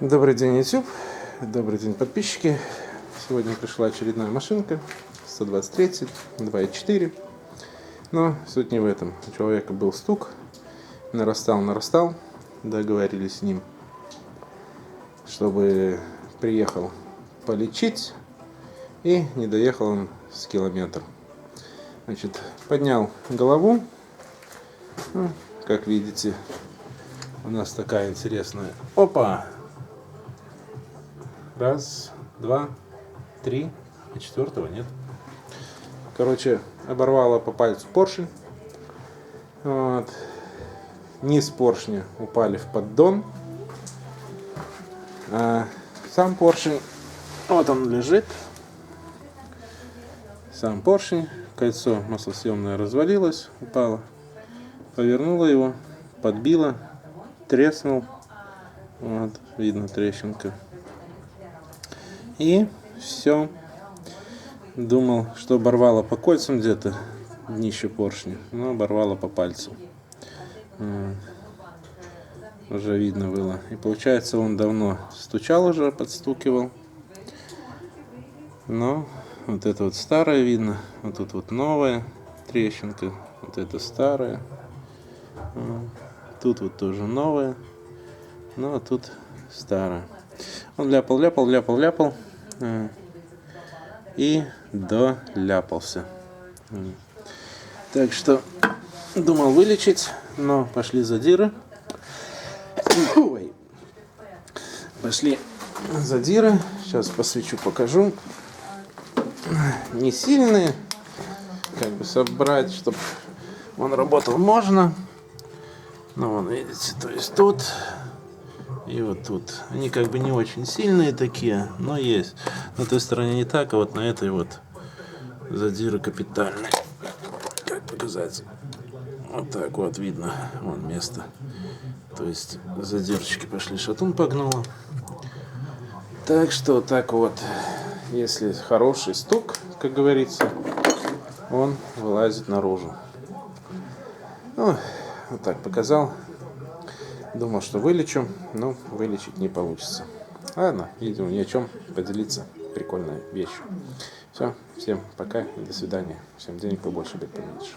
Добрый день, YouTube. Добрый день, подписчики. Сегодня пришла очередная машинка 123, 2.4. Но суть не в этом. У человека был стук, нарастал. Договорились с ним, чтобы приехал полечить, и не доехал он с километр. Значит, поднял голову. Как видите, у нас такая интересная. Опа! Раз, два, три, а четвертого нет. Короче, оборвало по пальцу поршень. Вот. Низ поршня упали в поддон. А сам поршень, вот он лежит. Сам поршень, кольцо маслосъемное развалилось, упало. Повернуло его, подбило, треснул. Вот, видно трещинка. И все. Думал, что оборвало по кольцам где-то днище поршня, но оборвало по пальцу. Уже видно было. И получается, он давно стучал уже, подстукивал. Но вот это вот старое видно. Вот тут вот новая трещинка. Вот это старая. Тут вот тоже новая. Ну а тут старая. Он ляпал. И доляпался. Так что думал вылечить, но пошли задиры. Ой. Пошли задиры. Сейчас посвечу, покажу. Не сильные. Как бы собрать, чтобы он работал, можно. Но вон, видите, то есть тут и вот тут. Они как бы не очень сильные такие, но есть. На той стороне не так, а вот на этой вот задиры капитальные. Как показать? Вот так вот видно. Вон место. То есть задирочки пошли, шатун погнуло. Так что так вот, если хороший стук, как говорится, он вылазит наружу. Ну, вот так показал. Думал, что вылечу, но вылечить не получится. Ладно, видео ни о чем, поделиться. Прикольная вещь. Все, всем пока и до свидания. Всем денег побольше, бед поменьше.